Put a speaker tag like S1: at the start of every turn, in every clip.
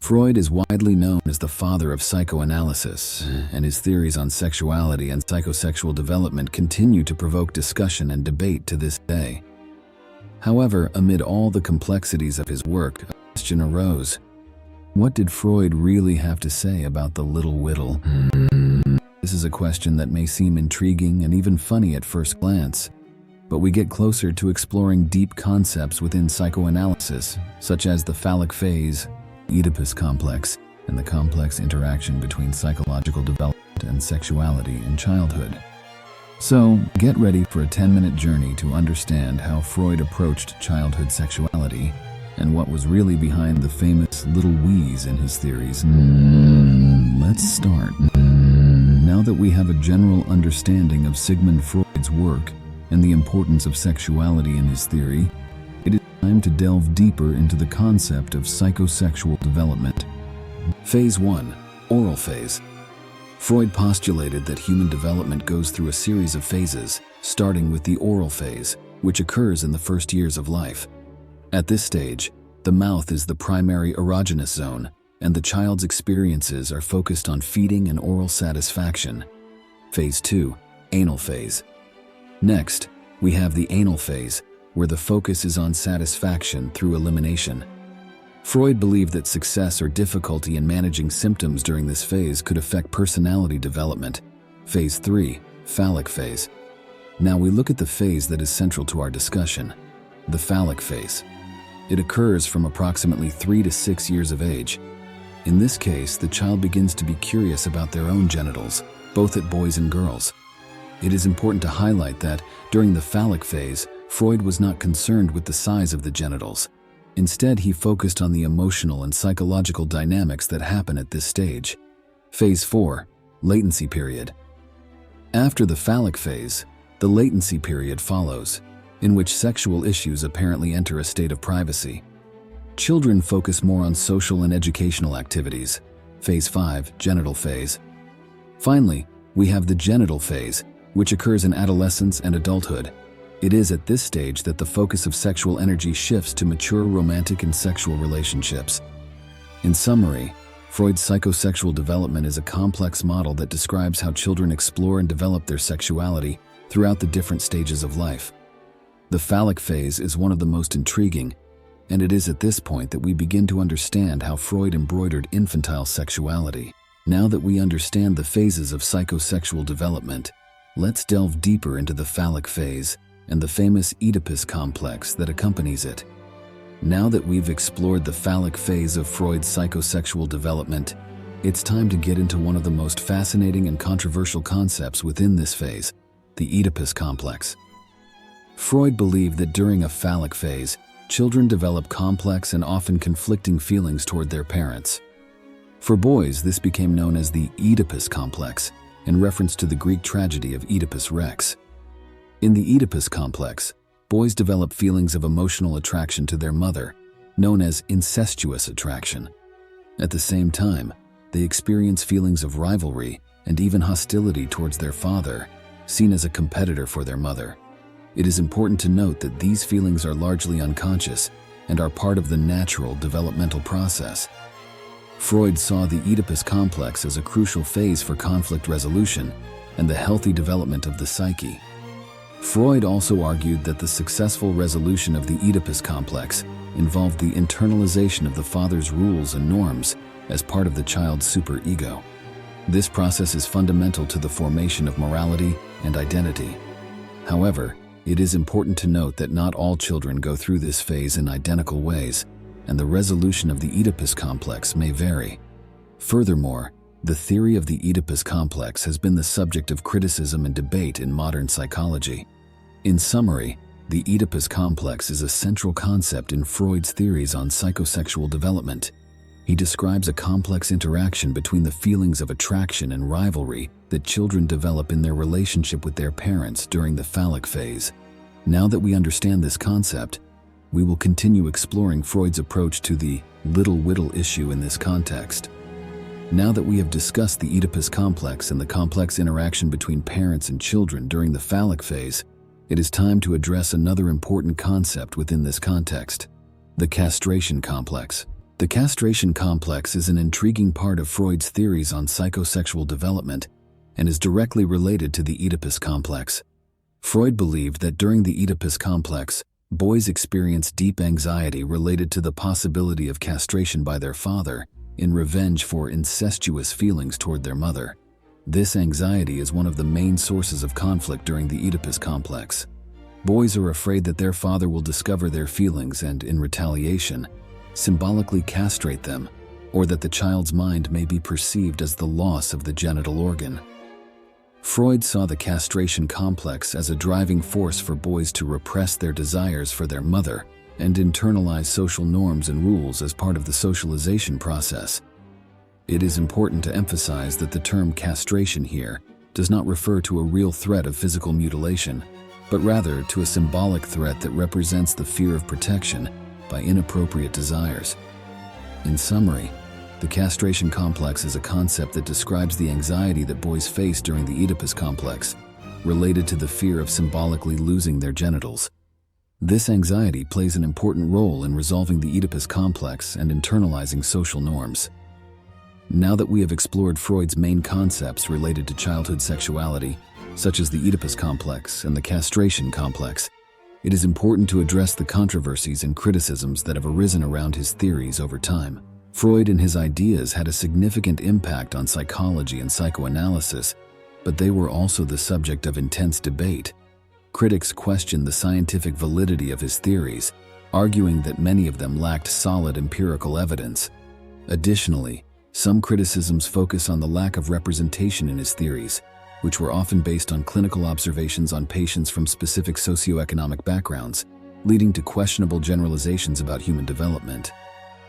S1: Freud is widely known as the father of psychoanalysis, and his theories on sexuality and psychosexual development continue to provoke discussion and debate to this day. However, amid all the complexities of his work, a question arose. What did Freud really have to say about the little whittle? This is a question that may seem intriguing and even funny at first glance, but we get closer to exploring deep concepts within psychoanalysis, such as the phallic phase, Oedipus complex, and the complex interaction between psychological development and sexuality in childhood. So, get ready for a 10-minute journey to understand how Freud approached childhood sexuality and what was really behind the famous little wheeze in his theories. Let's start. Now that we have a general understanding of Sigmund Freud's work and the importance of sexuality in his theory, it is time to delve deeper into the concept of psychosexual development. Phase 1. Oral phase. Freud postulated that human development goes through a series of phases, starting with the oral phase, which occurs in the first years of life. At this stage, the mouth is the primary erogenous zone, and the child's experiences are focused on feeding and oral satisfaction. Phase 2. Anal phase. Next, we have the anal phase, where the focus is on satisfaction through elimination. Freud believed that success or difficulty in managing symptoms during this phase could affect personality development. Phase 3. Phallic phase. Now we look at the phase that is central to our discussion, the phallic phase. It occurs from approximately 3 to 6 years of age. In this case, the child begins to be curious about their own genitals, both at boys and girls. It is important to highlight that, during the phallic phase, Freud was not concerned with the size of the genitals. Instead, he focused on the emotional and psychological dynamics that happen at this stage. Phase 4. Latency period. After the phallic phase, the latency period follows, in which sexual issues apparently enter a state of privacy. Children focus more on social and educational activities. Phase 5. Genital phase. Finally, we have the genital phase, which occurs in adolescence and adulthood. It is at this stage that the focus of sexual energy shifts to mature romantic and sexual relationships. In summary, Freud's psychosexual development is a complex model that describes how children explore and develop their sexuality throughout the different stages of life. The phallic phase is one of the most intriguing, and it is at this point that we begin to understand how Freud embroidered infantile sexuality. Now that we understand the phases of psychosexual development, let's delve deeper into the phallic phase and the famous Oedipus complex that accompanies it. Now that we've explored the phallic phase of Freud's psychosexual development, it's time to get into one of the most fascinating and controversial concepts within this phase, the Oedipus complex. Freud believed that during a phallic phase, children develop complex and often conflicting feelings toward their parents. For boys, this became known as the Oedipus complex, in reference to the Greek tragedy of Oedipus Rex. In the Oedipus complex, boys develop feelings of emotional attraction to their mother, known as incestuous attraction. At the same time, they experience feelings of rivalry and even hostility towards their father, seen as a competitor for their mother. It is important to note that these feelings are largely unconscious and are part of the natural developmental process. Freud saw the Oedipus complex as a crucial phase for conflict resolution and the healthy development of the psyche. Freud also argued that the successful resolution of the Oedipus complex involved the internalization of the father's rules and norms as part of the child's superego. This process is fundamental to the formation of morality and identity. However, it is important to note that not all children go through this phase in identical ways, and the resolution of the Oedipus complex may vary. Furthermore, the theory of the Oedipus complex has been the subject of criticism and debate in modern psychology. In summary, the Oedipus complex is a central concept in Freud's theories on psychosexual development. He describes a complex interaction between the feelings of attraction and rivalry that children develop in their relationship with their parents during the phallic phase. Now that we understand this concept, we will continue exploring Freud's approach to the little whittle issue in this context. Now that we have discussed the Oedipus complex and the complex interaction between parents and children during the phallic phase, it is time to address another important concept within this context, the castration complex. The castration complex is an intriguing part of Freud's theories on psychosexual development and is directly related to the Oedipus complex. Freud believed that during the Oedipus complex, boys experience deep anxiety related to the possibility of castration by their father in revenge for incestuous feelings toward their mother. This anxiety is one of the main sources of conflict during the Oedipus complex. Boys are afraid that their father will discover their feelings and, in retaliation, symbolically castrate them, or that the child's mind may be perceived as the loss of the genital organ. Freud saw the castration complex as a driving force for boys to repress their desires for their mother and internalize social norms and rules as part of the socialization process. It is important to emphasize that the term castration here does not refer to a real threat of physical mutilation, but rather to a symbolic threat that represents the fear of protection by inappropriate desires. In summary, the castration complex is a concept that describes the anxiety that boys face during the Oedipus complex, related to the fear of symbolically losing their genitals. This anxiety plays an important role in resolving the Oedipus complex and internalizing social norms. Now that we have explored Freud's main concepts related to childhood sexuality, such as the Oedipus complex and the castration complex, it is important to address the controversies and criticisms that have arisen around his theories over time. Freud and his ideas had a significant impact on psychology and psychoanalysis, but they were also the subject of intense debate. Critics questioned the scientific validity of his theories, arguing that many of them lacked solid empirical evidence. Additionally, some criticisms focus on the lack of representation in his theories, which were often based on clinical observations on patients from specific socioeconomic backgrounds, leading to questionable generalizations about human development.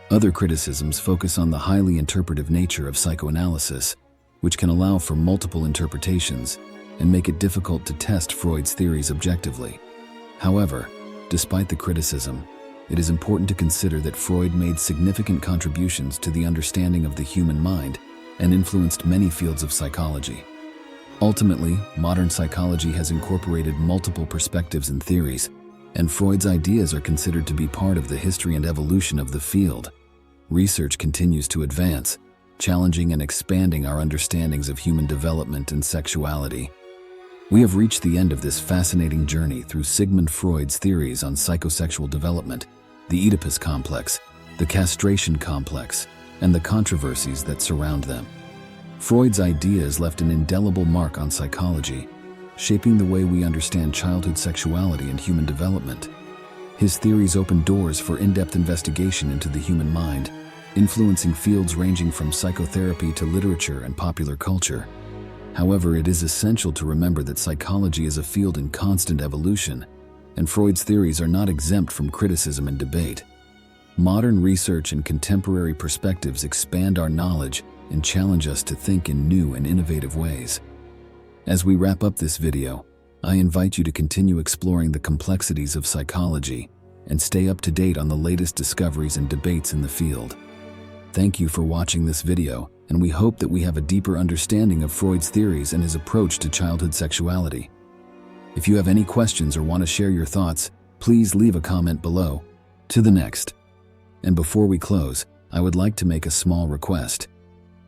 S1: Other criticisms focus on the highly interpretive nature of psychoanalysis, which can allow for multiple interpretations and make it difficult to test Freud's theories objectively. However, despite the criticism, it is important to consider that Freud made significant contributions to the understanding of the human mind and influenced many fields of psychology. Ultimately, modern psychology has incorporated multiple perspectives and theories, and Freud's ideas are considered to be part of the history and evolution of the field. Research continues to advance, challenging and expanding our understandings of human development and sexuality. We have reached the end of this fascinating journey through Sigmund Freud's theories on psychosexual development, the Oedipus complex, the castration complex, and the controversies that surround them. Freud's ideas left an indelible mark on psychology, shaping the way we understand childhood sexuality and human development. His theories opened doors for in-depth investigation into the human mind, influencing fields ranging from psychotherapy to literature and popular culture. However, it is essential to remember that psychology is a field in constant evolution, and Freud's theories are not exempt from criticism and debate. Modern research and contemporary perspectives expand our knowledge and challenge us to think in new and innovative ways. As we wrap up this video, I invite you to continue exploring the complexities of psychology and stay up to date on the latest discoveries and debates in the field. Thank you for watching this video, and we hope that we have a deeper understanding of Freud's theories and his approach to childhood sexuality. If you have any questions or want to share your thoughts, please leave a comment below. To the next. And before we close, I would like to make a small request.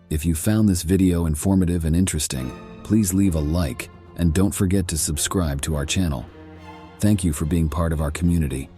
S1: If you found this video informative and interesting, please leave a like and don't forget to subscribe to our channel. Thank you for being part of our community.